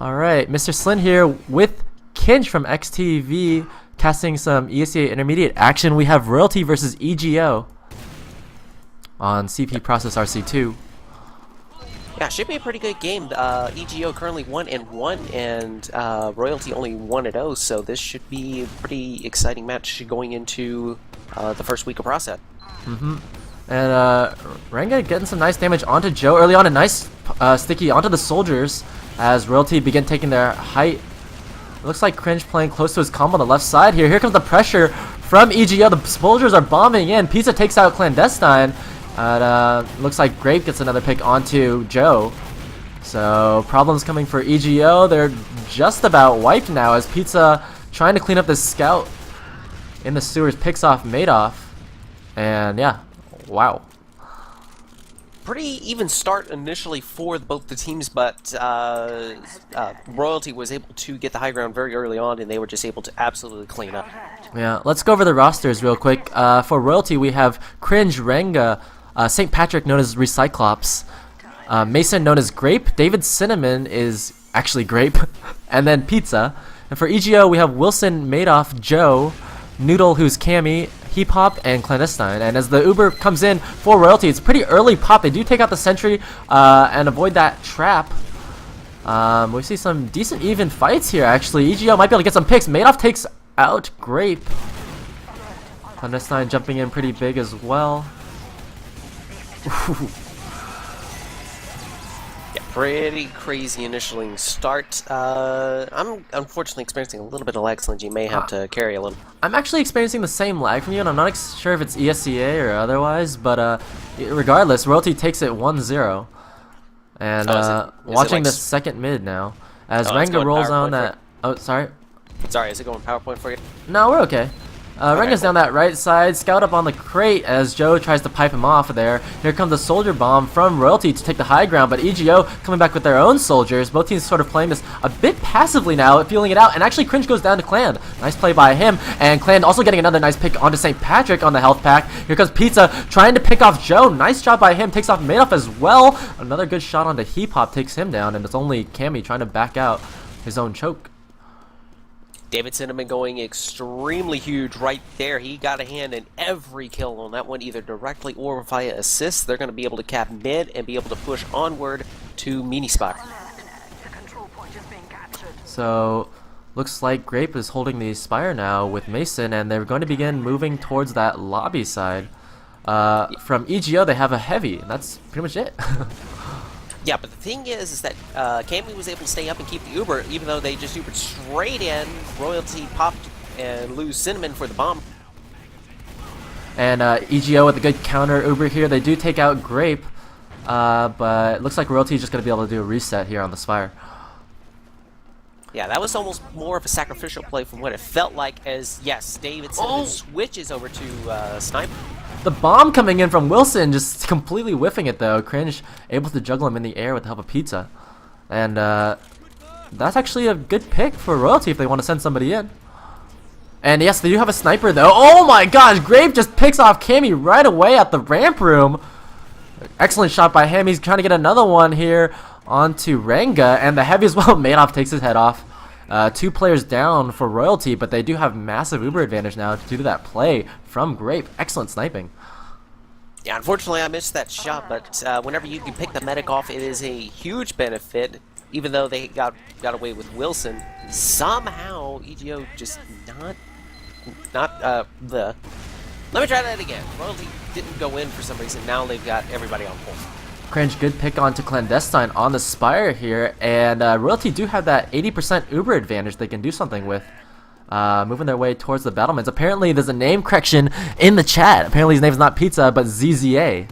Alright, Mr. SLIN here with Kinch from XTV casting some ESEA intermediate action. We have Royalty versus EGO on CP Process RC2. Yeah, should be a pretty good game. EGO currently 1-1 and Royalty only 1-0, so this should be a pretty exciting match going into the first week of process. And Renga getting some nice damage onto Joe early on. A nice sticky onto the soldiers as Royalty begin taking their height. It looks like Cringe playing close to his combo on the left side here. Here comes the pressure from EGO. The soldiers are bombing in. Pizza takes out Clandestine. Looks like Grape gets another pick onto Joe. So problems coming for EGO. They're just about wiped now as Pizza trying to clean up this scout in the sewers picks off Madoff. And yeah, wow. Pretty even start initially for both the teams, but Royalty was able to get the high ground very early on, and they were just able to absolutely clean up. Yeah, let's go over the rosters real quick. For Royalty, we have Cringe, Renga, St. Patrick known as Recyclops, Mason known as Grape, David Cinnamon is actually Grape, and then Pizza. And for EGO, we have Wilson, Madoff, Joe, Noodle, who's Cammy, Heap Hop, and Clandestine. And as the Uber comes in for Royalty, it's a pretty early pop. They do take out the sentry and avoid that trap. We see some decent even fights here, actually. EGO might be able to get some picks. Madoff takes out Grape. Clandestine jumping in pretty big as well. Yeah, pretty crazy initially start. I'm unfortunately experiencing a little bit of lag, so you may have to carry a little. I'm actually experiencing the same lag from you, and I'm not sure if it's ESEA or otherwise, but regardless, Royalty takes it 1-0. And watching the second mid now, as Renga rolls on that... Oh, sorry? Sorry, is it going PowerPoint for you? No, we're okay. Renga's down that right side, scout up on the crate as Joe tries to pipe him off there. Here comes the soldier bomb from Royalty to take the high ground, but EGO coming back with their own soldiers. Both teams sort of playing this a bit passively now, feeling it out, and actually Cringe goes down to Clan. Nice play by him, and Clan also getting another nice pick onto St. Patrick on the health pack. Here comes Pizza trying to pick off Joe. Nice job by him, takes off Madoff as well. Another good shot onto Heap Hop takes him down, and it's only Cammy trying to back out his own choke. David Cinnamon going extremely huge right there. He got a hand in every kill on that one, either directly or via assist. They're going to be able to cap mid and be able to push onward to mini spot. So, looks like Grape is holding the Spire now with Mason, and they're going to begin moving towards that lobby side. From EGO, they have a heavy, and that's pretty much it. Yeah, but the thing is that Cammy was able to stay up and keep the Uber, even though they just Ubered straight in. Royalty popped and lose Cinnamon for the bomb. And EGO with a good counter Uber here. They do take out Grape, but it looks like Royalty is just going to be able to do a reset here on the Spire. Yeah, that was almost more of a sacrificial play from what it felt like, as, yes, David Cinnamon switches over to Sniper. The bomb coming in from Wilson, just completely whiffing it though. Cringe able to juggle him in the air with the help of Pizza. And that's actually a good pick for Royalty if they want to send somebody in. And yes, they do have a sniper though. Oh my gosh, Grape just picks off Cammy right away at the ramp room. Excellent shot by him. He's trying to get another one here onto Renga, and the heavy as well. Madoff takes his head off. 2 players down for Royalty, but they do have massive Uber advantage now due to that play from Grape. Excellent sniping. Yeah, unfortunately I missed that shot, but whenever you can pick the medic off, it is a huge benefit. Even though they got away with Wilson, somehow EGO just not the. Let me try that again. Royalty didn't go in for some reason. Now they've got everybody on point. Cringe, good pick onto Clandestine on the Spire here, and Royalty do have that 80% Uber advantage they can do something with. Moving their way towards the battlements. Apparently there's a name correction in the chat. Apparently his name is not Pizza, but ZZA.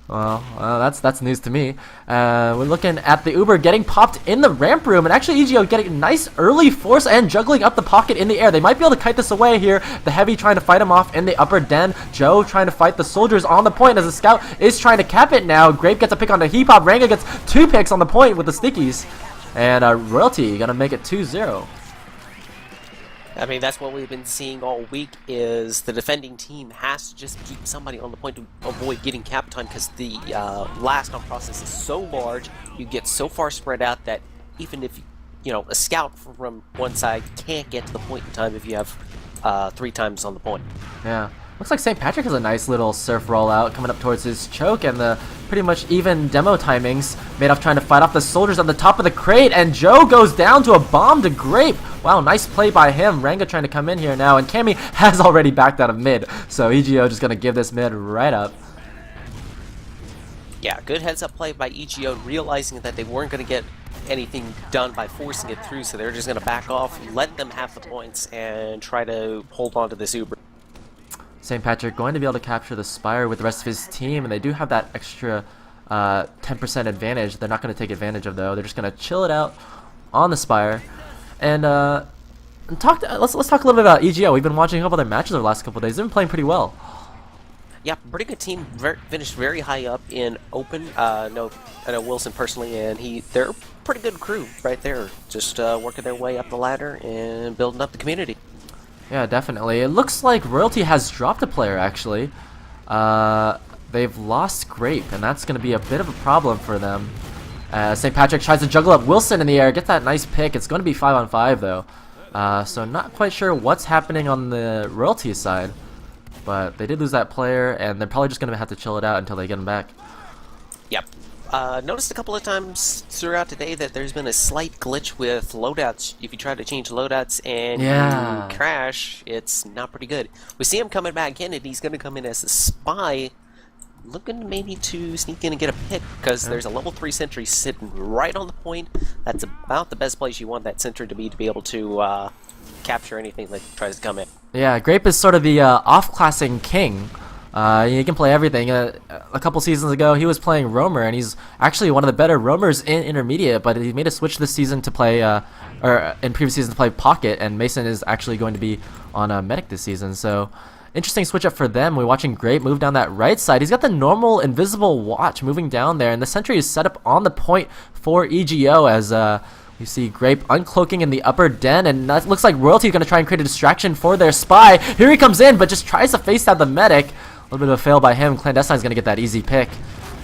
Well, that's news to me. We're looking at the Uber getting popped in the ramp room, and actually EGO getting a nice early force and juggling up the pocket in the air. They might be able to kite this away here. The heavy trying to fight him off in the upper den. Joe trying to fight the soldiers on the point as the scout is trying to cap it now. Grape gets a pick on the Heap Hop. Renga gets 2 picks on the point with the stickies. And Royalty gonna make it 2-0. I mean, that's what we've been seeing all week, is the defending team has to just keep somebody on the point to avoid getting cap time, because the last on process is so large, you get so far spread out that even if you know, a scout from one side can't get to the point in time if you have 3 times on the point. Yeah. Looks like St. Patrick has a nice little surf rollout coming up towards his choke, and the pretty much even demo timings. Madoff trying to fight off the soldiers on the top of the crate, and Joe goes down to a bomb to Grape. Wow, nice play by him. Ranga trying to come in here now, and Cammy has already backed out of mid, so EGO just going to give this mid right up. Yeah, good heads-up play by EGO, realizing that they weren't going to get anything done by forcing it through, so they're just going to back off, let them have the points, and try to hold on to this Uber. St. Patrick going to be able to capture the Spire with the rest of his team, and they do have that extra 10% advantage. They're not going to take advantage of, though. They're just going to chill it out on the Spire. And let's talk a little bit about EGO. We've been watching a couple of their matches over the last couple of days. They've been playing pretty well. Yeah, pretty good team. Finished very high up in Open. I know Wilson personally, and they're a pretty good crew right there. Just working their way up the ladder and building up the community. Yeah, definitely. It looks like Royalty has dropped a player, actually. They've lost Grape, and that's going to be a bit of a problem for them. St. Patrick tries to juggle up Wilson in the air, gets that nice pick. It's going to be 5-on-5, though. So not quite sure what's happening on the Royalty side. But they did lose that player, and they're probably just going to have to chill it out until they get him back. Yep. Noticed a couple of times throughout today that there's been a slight glitch with loadouts. If you try to change loadouts and you crash, it's not pretty good. We see him coming back in, and he's going to come in as a spy, looking maybe to sneak in and get a pick, because there's a level 3 sentry sitting right on the point. That's about the best place you want that sentry to be able to capture anything that tries to come in. Yeah, Grape is sort of the off-classing king. He can play everything. A couple seasons ago, he was playing Roamer, and he's actually one of the better Roamers in Intermediate, but he made a switch this season to play, or in previous season to play Pocket, and Mason is actually going to be on Medic this season, so interesting switch up for them. We're watching Grape move down that right side. He's got the normal invisible watch moving down there, and the sentry is set up on the point for EGO as you see Grape uncloaking in the upper den, and that looks like Royalty is going to try and create a distraction for their spy. Here he comes in, but just tries to face down the medic. A little bit of a fail by him. Clandestine is going to get that easy pick.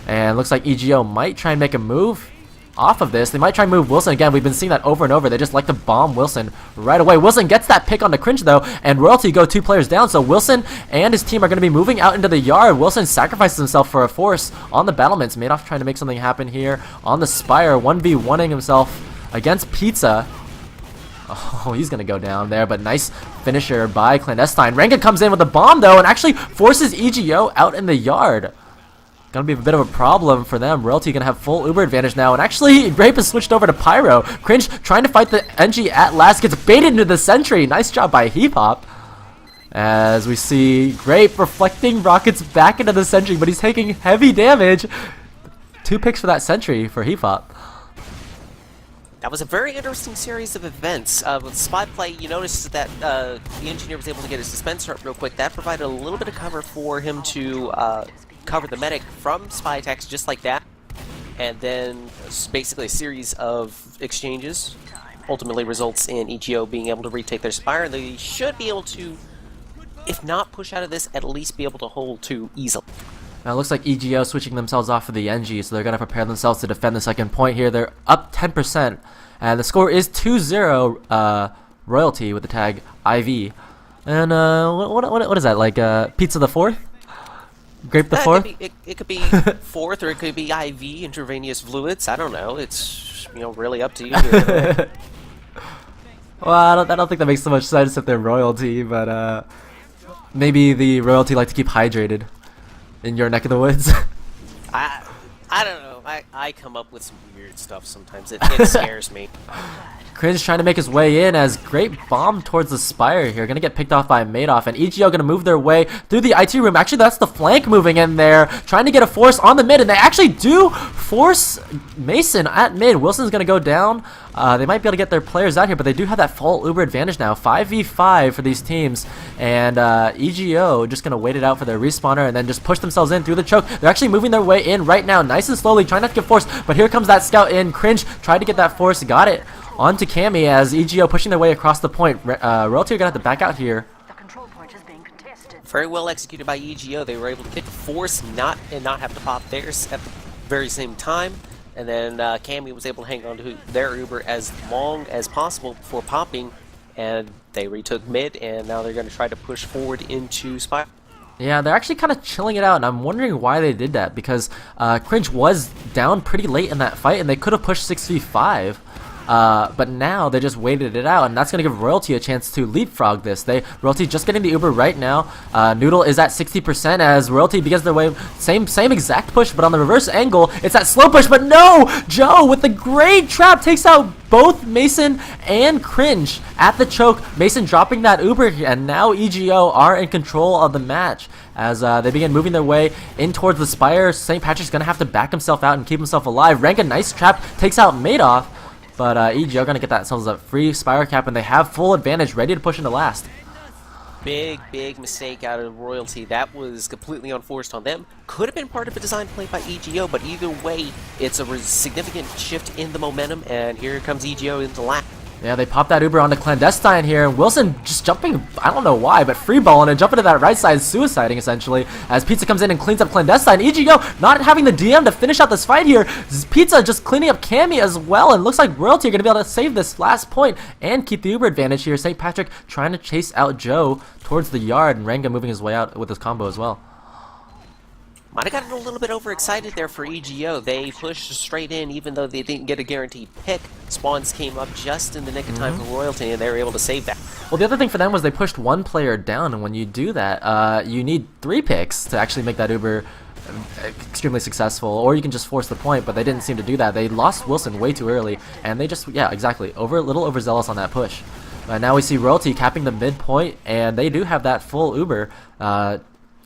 And looks like EGO might try and make a move off of this. They might try and move Wilson again. We've been seeing that over and over. They just like to bomb Wilson right away. Wilson gets that pick on the Cringe, though, and Royalty go 2 players down. So Wilson and his team are going to be moving out into the yard. Wilson sacrifices himself for a force on the battlements. Madoff trying to make something happen here on the Spire. 1v1ing himself against Pizza. Oh, he's going to go down there, but nice finisher by Clandestine. Ranga comes in with a bomb, though, and actually forces EGO out in the yard. Going to be a bit of a problem for them. Royalty going to have full Uber advantage now, and actually, Grape has switched over to Pyro. Cringe trying to fight the NG at last, gets baited into the sentry. Nice job by Heap Hop. As we see Grape reflecting rockets back into the sentry, but he's taking heavy damage. 2 picks for that sentry for Heap Hop. That was a very interesting series of events. With spy play, you noticed that the engineer was able to get his dispenser up real quick. That provided a little bit of cover for him to cover the medic from spy attacks just like that. And then basically a series of exchanges ultimately results in EGO being able to retake their Spire. They should be able to, if not push out of this, at least be able to hold 2 easily. Now it looks like EGO switching themselves off of the NG, so they're going to prepare themselves to defend the second point here. They're up 10%, and the score is 2-0 Royalty with the tag IV. And what is that, like Pizza the 4th? Grape the 4th? It could be 4th, or it could be IV, intravenous fluids. I don't know. It's, you know, really up to you. Well, I don't think that makes so much sense if they're Royalty, but maybe the Royalty like to keep hydrated in your neck of the woods. I don't know. I come up with some weird stuff sometimes. It scares me. Cringe trying to make his way in as Great bomb towards the Spire here. Gonna get picked off by Madoff, and EGO gonna move their way through the IT room. Actually, that's the flank moving in there, trying to get a force on the mid, and they actually do force Mason at mid. Wilson's gonna go down. They might be able to get their players out here, but they do have that full Uber advantage now. 5v5 for these teams, and EGO just gonna wait it out for their respawner and then just push themselves in through the choke. They're actually moving their way in right now, nice and slowly, trying not to get forced, but here comes that scout in. Cringe tried to get that force, got it onto Cammy as EGO pushing their way across the point. Royalty are gonna have to back out here. The control point is being contested. Very well executed by EGO. They were able to get the force and not have to pop theirs at the very same time. And then Cammy was able to hang on to their Uber as long as possible before popping, and they retook mid, and now they're going to try to push forward into Spire. Yeah, they're actually kind of chilling it out, and I'm wondering why they did that, because Kinch was down pretty late in that fight, and they could have pushed 6v5. But now they just waited it out, and that's going to give Royalty a chance to leapfrog this. Royalty just getting the Uber right now. Noodle is at 60% as Royalty begins their wave. Same exact push, but on the reverse angle, it's that slow push. But no, Joe with the great trap takes out both Mason and Cringe at the choke. Mason dropping that Uber, and now EGO are in control of the match as they begin moving their way in towards the Spire. St. Patrick's going to have to back himself out and keep himself alive. Rank a nice trap, takes out Madoff. But EGO are going to get themselves a free Spire cap, and they have full advantage, ready to push into last. Big mistake out of Royalty. That was completely unforced on them. Could have been part of a design play by EGO, but either way, it's a significant shift in the momentum, and here comes EGO into last. Yeah, they pop that Uber onto Clandestine here, and Wilson just jumping, I don't know why, but free balling and jumping to that right side, suiciding essentially, as Pizza comes in and cleans up Clandestine. EGO not having the DM to finish out this fight here. Pizza just cleaning up Cammy as well, and looks like Royalty are going to be able to save this last point and keep the Uber advantage here. St. Patrick trying to chase out Joe towards the yard, and Ranga moving his way out with his combo as well. Might have gotten a little bit overexcited there for EGO. They pushed straight in even though they didn't get a guaranteed pick. Spawns came up just in the nick of time for Royalty, and they were able to save that. Well, the other thing for them was they pushed one player down, and when you do that, you need 3 picks to actually make that Uber extremely successful, or you can just force the point, but they didn't seem to do that. They lost Wilson way too early, and they just, yeah, exactly, a little overzealous on that push. Now we see Royalty capping the midpoint, and they do have that full Uber.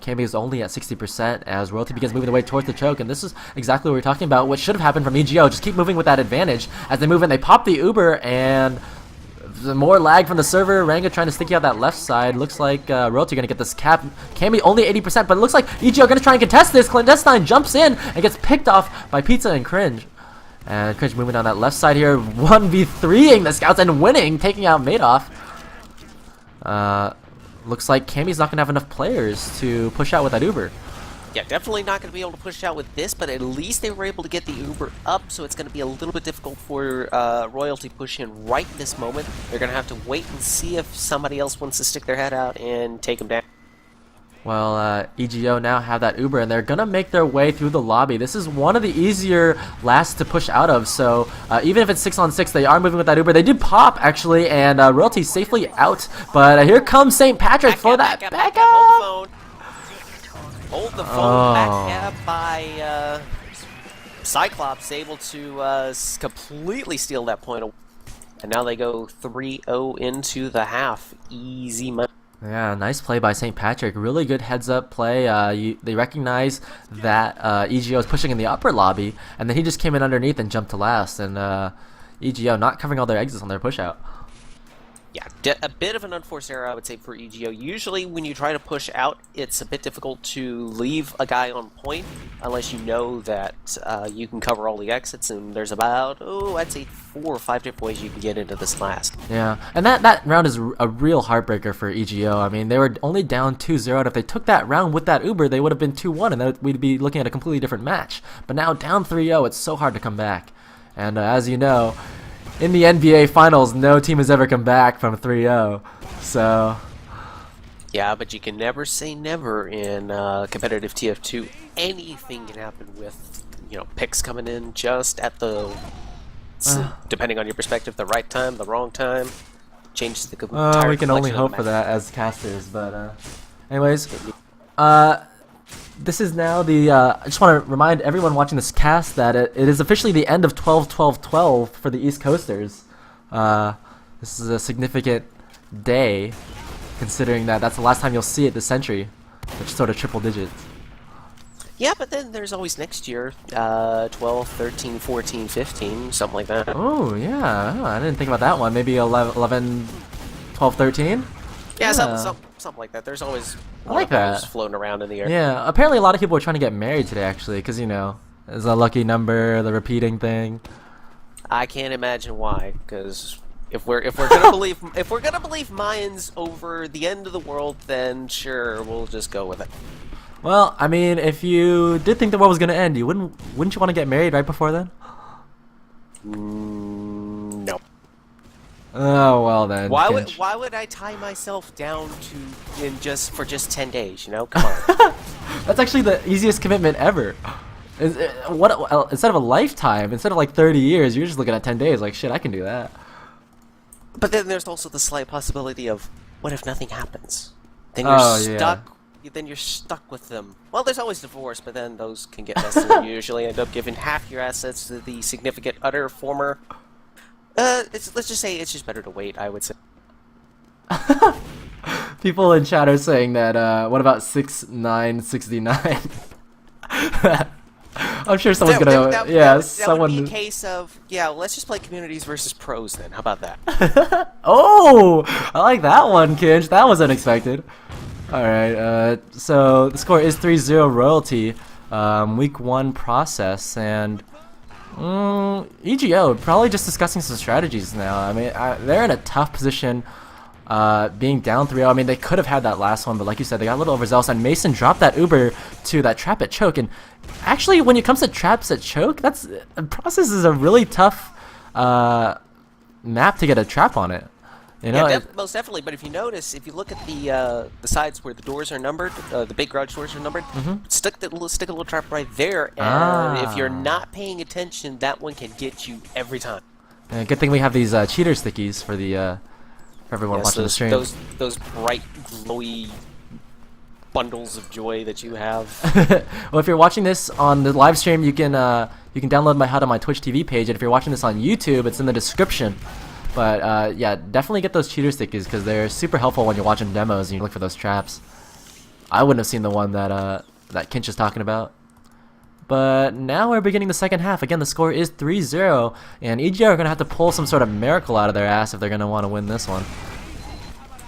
Cammy is only at 60% as Royalty begins moving away towards the choke, and this is exactly what we're talking about. What should have happened from EGO, just keep moving with that advantage. As they move in, they pop the Uber, and more lag from the server. Ranga trying to sticky out that left side. Looks like Royalty going to get this cap. Cammy only 80%, but it looks like EGO going to try and contest this. Clandestine jumps in and gets picked off by Pizza and Cringe. And Cringe moving down that left side here, 1v3ing the scouts and winning, taking out Madoff. Looks like Cammy's not going to have enough players to push out with that Uber. Yeah, definitely not going to be able to push out with this, but at least they were able to get the Uber up, so it's going to be a little bit difficult for Royalty push in right this moment. They're going to have to wait and see if somebody else wants to stick their head out and take them down. Well, EGO now have that Uber, and they're going to make their way through the lobby. This is one of the easier lasts to push out of, so even if it's 6-on-6, they are moving with that Uber. They did pop, actually, and Royalty safely out, but here comes St. Patrick for that backup! Hold the phone, back by Cyclops, able to completely steal that point away. And now they go 3-0 into the half. Easy money. Yeah, nice play by St. Patrick. Really good heads-up play. They recognize that EGO is pushing in the upper lobby, and then he just came in underneath and jumped to last. And EGO not covering all their exits on their push-out. Yeah, a bit of an unforced error, I would say, for EGO. Usually, when you try to push out, it's a bit difficult to leave a guy on point unless you know that you can cover all the exits, and there's about, I'd say 4 or 5 different ways you can get into this last. Yeah, and that round is a real heartbreaker for EGO. I mean, they were only down 2-0, and if they took that round with that Uber, they would have been 2-1, and then we'd be looking at a completely different match. But now down 3-0, it's so hard to come back. And as you know, in the NBA Finals, no team has ever come back from 3-0, so... Yeah, but you can never say never in competitive TF2. Anything can happen with, picks coming in just at the... depending on your perspective, the right time, the wrong time. Changes the entire we can only hope for that as casters, but... Anyways, this is now the, I just want to remind everyone watching this cast that it is officially the end of 12-12-12 for the East Coasters. This is a significant day, considering that that's the last time you'll see it this century, which is sort of triple digits. Yeah, but then there's always next year, 12, 13, 14, 15, something like that. Oh, yeah, I didn't think about that one. Maybe 11, 12, 13? Yeah, something like that. There's always one of those floating around in the air. Yeah, apparently a lot of people are trying to get married today, actually, because, it's a lucky number, the repeating thing. I can't imagine why, because if we're gonna believe Mayans over the end of the world, then sure, we'll just go with it. Well, I mean, if you did think the world was gonna end, wouldn't you want to get married right before then? No. Oh well then. Why Kinch. would I tie myself down for just 10 days? You know, come on. That's actually the easiest commitment ever. Instead of a lifetime, instead of like 30 years, you're just looking at 10 days. Like shit, I can do that. But then there's also the slight possibility of what if nothing happens? Then you're stuck. Then you're stuck with them. Well, there's always divorce, but then those can get messy. And you usually end up giving half your assets to the significant other former. Let's just say it's just better to wait. I would say. People in chat are saying that. What about 6969? I'm sure someone's gonna. That would be a case of let's just play communities versus pros then. How about that? Oh, I like that one, Kinch. That was unexpected. All right. So the score is 3-0 Royalty. Week 1 process and. EGO probably just discussing some strategies now. I mean, they're in a tough position, being down 3-0. I mean, they could have had that last one, but like you said, they got a little overzealous, and Mason dropped that Uber to that trap at choke. And actually, when it comes to traps at choke, process is a really tough map to get a trap on it. You know, most definitely. But if you notice, if you look at the sides where the doors are numbered, the big garage doors are numbered, stick a little trap right there, and if you're not paying attention, that one can get you every time. Yeah, good thing we have these cheater stickies for the for everyone watching the stream. Those bright, glowy bundles of joy that you have. Well, if you're watching this on the live stream, you can download my HUD on my Twitch TV page, and if you're watching this on YouTube, it's in the description. But yeah, definitely get those cheater stickies because they're super helpful when you're watching demos and you look for those traps. I wouldn't have seen the one that Kinch is talking about. But now we're beginning the second half. Again, the score is 3-0, and EGO are going to have to pull some sort of miracle out of their ass if they're going to want to win this one.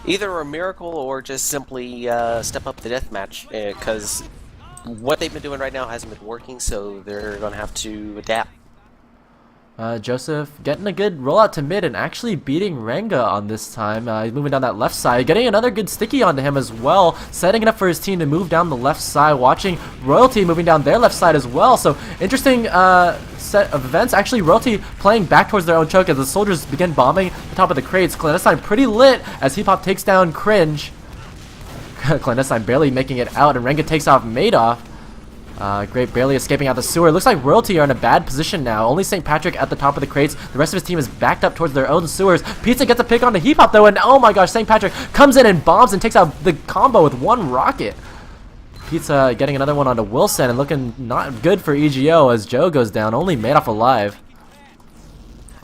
Either a miracle or just simply step up the deathmatch, because what they've been doing right now hasn't been working, so they're going to have to adapt. Joseph getting a good rollout to mid and actually beating Renga on this time. He's moving down that left side, getting another good sticky onto him as well, setting it up for his team to move down the left side, watching Royalty moving down their left side as well. So interesting set of events. Actually, Royalty playing back towards their own choke as the soldiers begin bombing the top of the crates. Clandestine pretty lit as Hip-Hop takes down Cringe. Clandestine barely making it out, and Renga takes off Madoff. Great barely escaping out the sewer. Looks like Royalty are in a bad position now. Only St. Patrick at the top of the crates. The rest of his team is backed up towards their own sewers. Pizza gets a pick on the Hip-Hop though, and oh my gosh, St. Patrick comes in and bombs and takes out the combo with one rocket. Pizza getting another one onto Wilson and looking not good for EGO as Joe goes down. Only Madoff alive.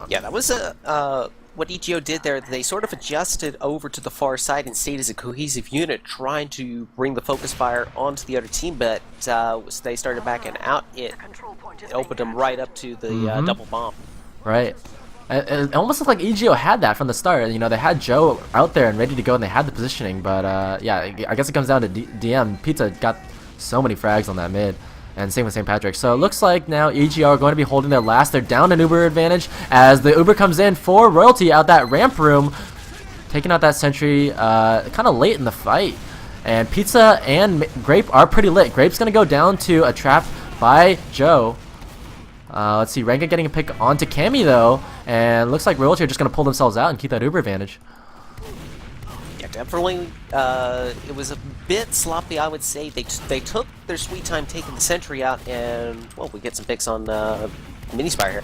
Yeah, that was what EGO did there. They sort of adjusted over to the far side and stayed as a cohesive unit, trying to bring the focus fire onto the other team, but they started backing out. It opened them right up to the double bomb. Right. It almost looked like EGO had that from the start. You know, they had Joe out there and ready to go, and they had the positioning. But yeah, I guess it comes down to DM. Pizza got so many frags on that mid. And same with St. Patrick. So it looks like now EGO are going to be holding their last. They're down an Uber advantage as the Uber comes in for Royalty out that ramp room, taking out that sentry kind of late in the fight. And Pizza and Grape are pretty lit. Grape's going to go down to a trap by Joe. Let's see, Renga getting a pick onto Cammy though. And looks like Royalty are just going to pull themselves out and keep that Uber advantage. Yeah, definitely. It was a bit sloppy, I would say. They took their sweet time taking the sentry out, and well, we get some picks on Minispire here.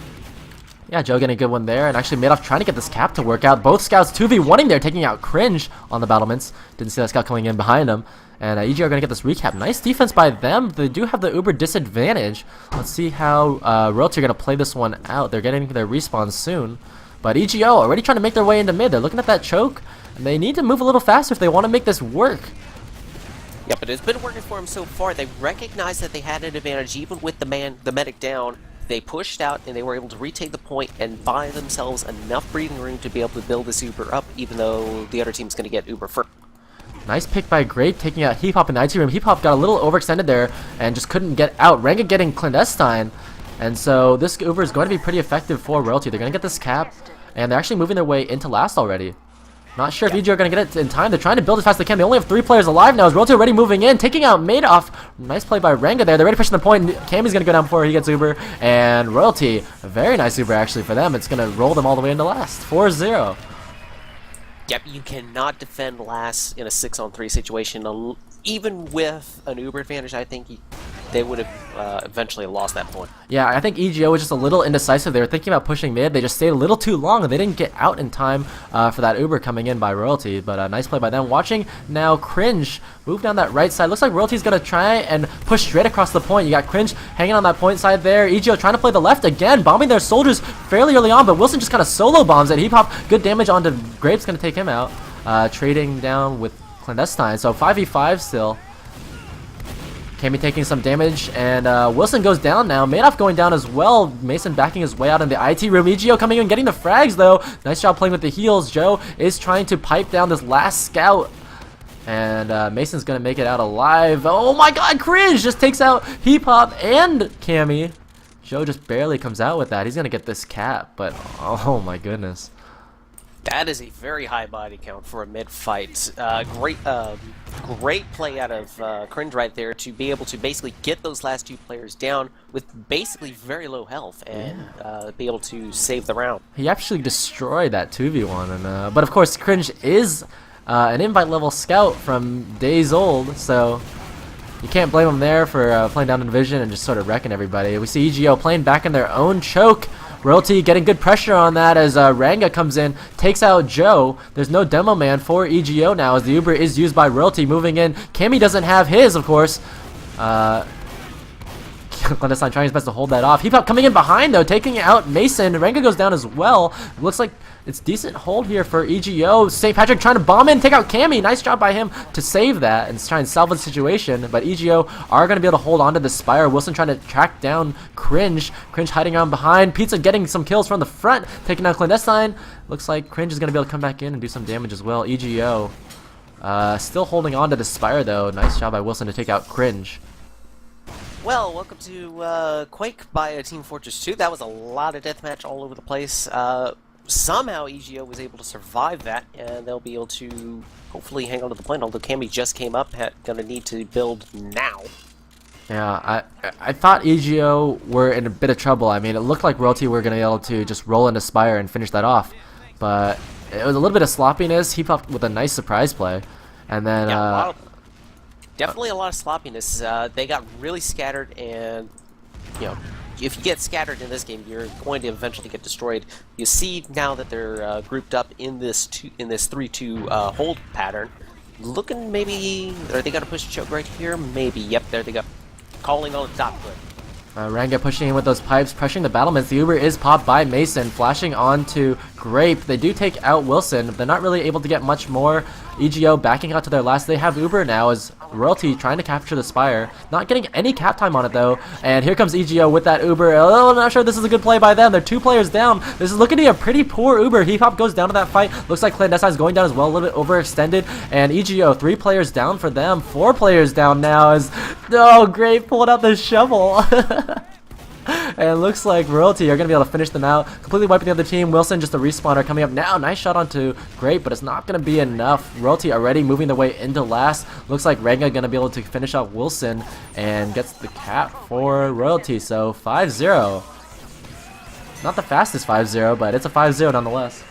Yeah, Joe getting a good one there, and actually Madoff trying to get this cap to work out. Both scouts 2v1ing there, taking out Cringe on the battlements. Didn't see that scout coming in behind him. And EGO are going to get this recap. Nice defense by them. They do have the Uber disadvantage. Let's see how Royalty are going to play this one out. They're getting their respawn soon. But EGO already trying to make their way into mid. They're looking at that choke, and they need to move a little faster if they want to make this work. Yeah, but it's been working for them so far. They recognized that they had an advantage even with the medic down. They pushed out and they were able to retake the point and buy themselves enough breathing room to be able to build this Uber up, even though the other team's going to get Uber first. Nice pick by Grape, taking out Hip-Hop in the IT room. Hip-Hop got a little overextended there and just couldn't get out. Renga getting Clandestine. And so this Uber is going to be pretty effective for Royalty. They're going to get this cap, and they're actually moving their way into last already. Not sure if EGO are going to get it in time. They're trying to build as fast as they can. They only have 3 players alive now. Is Royalty already moving in, taking out Madoff. Nice play by Ranga there. They're already pushing the point. Cammy's going to go down before he gets Uber. And Royalty, a very nice Uber actually for them. It's going to roll them all the way into last. 4-0. Yep, you cannot defend last in a 6-on-3 situation. Even with an Uber advantage, I think they would have eventually lost that point. Yeah, I think EGO was just a little indecisive. They were thinking about pushing mid. They just stayed a little too long, and they didn't get out in time for that Uber coming in by Royalty. But a nice play by them. Watching now Cringe move down that right side. Looks like Royalty's going to try and push straight across the point. You got Cringe hanging on that point side there. EGO trying to play the left again, bombing their soldiers fairly early on, but Wilson just kind of solo bombs it. He popped good damage onto Grape's going to take him out. Trading down with Clandestine. So 5v5 still. Cammy taking some damage, and Wilson goes down now. Madoff going down as well. Mason backing his way out in the IT room. EGO coming in, getting the frags though. Nice job playing with the heals. Joe is trying to pipe down this last scout. And Mason's going to make it out alive. Oh my god, Cringe just takes out Heap Hop and Cammy. Joe just barely comes out with that. He's going to get this cap, but oh my goodness. That is a very high body count for a mid-fight. Great play out of Cringe right there to be able to basically get those last 2 players down with basically very low health and be able to save the round. He actually destroyed that 2v1, and but of course Cringe is an invite level scout from days old, so you can't blame him there for playing down in division and just sort of wrecking everybody. We see EGO playing back in their own choke. Royalty getting good pressure on that as Ranga comes in, takes out Joe. There's no demo man for EGO now as the Uber is used by Royalty moving in. Cammy doesn't have his, of course. Clandestine trying his best to hold that off. Heap Hop coming in behind though, taking out Mason. Ranga goes down as well. Looks like it's decent hold here for EGO. St. Patrick trying to bomb in, take out Cammy. Nice job by him to save that and try and salvage the situation. But EGO are going to be able to hold on to the Spire. Wilson trying to track down Cringe. Cringe hiding around behind. Pizza getting some kills from the front, taking out Clandestine. Looks like Cringe is going to be able to come back in and do some damage as well. EGO still holding on to the Spire though. Nice job by Wilson to take out Cringe. Well, welcome to Quake by Team Fortress 2. That was a lot of deathmatch all over the place. Somehow EGO was able to survive that, and they'll be able to hopefully hang on to the point, although Cammy just came up, gonna need to build now. Yeah, I thought EGO were in a bit of trouble. I mean, it looked like Royalty were going to be able to just roll into Spire and finish that off, but it was a little bit of sloppiness. He popped with a nice surprise play, and then yeah, definitely a lot of sloppiness. They got really scattered, and you know, if you get scattered in this game, you're going to eventually get destroyed. You see now that they're grouped up in this 3-2 hold pattern. Looking, maybe are they gonna push a choke right here? Maybe. Yep, there they go. Calling on the top foot. Ranga pushing in with those pipes, pressuring the battlements. The Uber is popped by Mason, flashing onto Grape. They do take out Wilson. They're not really able to get much more. EGO backing out to their last. They have Uber now as Royalty trying to capture the Spire. Not getting any cap time on it though. And here comes EGO with that Uber. Oh, I'm not sure this is a good play by them. They're 2 players down. This is looking to be a pretty poor Uber. Heap Hop goes down to that fight. Looks like Clandestine is going down as well. A little bit overextended. And EGO, 3 players down for them. 4 players down now as... Oh, Grape pulling out the shovel. And it looks like Royalty are going to be able to finish them out, completely wiping the other team. Wilson just a respawner coming up now. Nice shot onto Grape, but it's not going to be enough. Royalty already moving their way into last. Looks like Ranga going to be able to finish off Wilson and gets the cap for Royalty. So 5-0. Not the fastest 5-0, but it's a 5-0 nonetheless.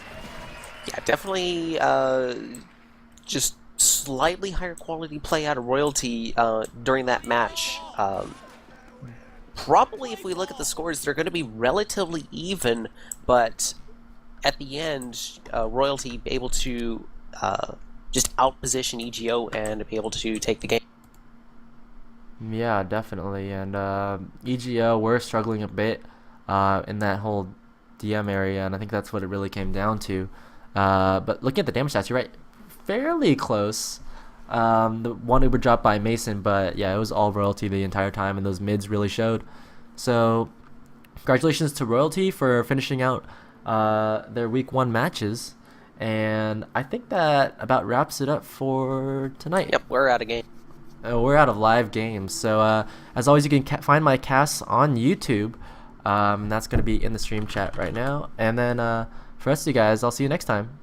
Yeah, definitely just slightly higher quality play out of Royalty during that match. Probably if we look at the scores, they're going to be relatively even, but at the end, Royalty able to just outposition EGO and be able to take the game. Yeah, definitely. And EGO were struggling a bit in that whole DM area, and I think that's what it really came down to. But looking at the damage stats, you're right, fairly close. The one Uber dropped by Mason, but yeah, it was all Royalty the entire time, and those mids really showed. So congratulations to Royalty for finishing out their week 1 matches, and I think that about wraps it up for tonight. Yep, we're out of game. We're out of live games, so as always, you can find my casts on YouTube. That's going to be in the stream chat right now, and then for the rest of you guys, I'll see you next time.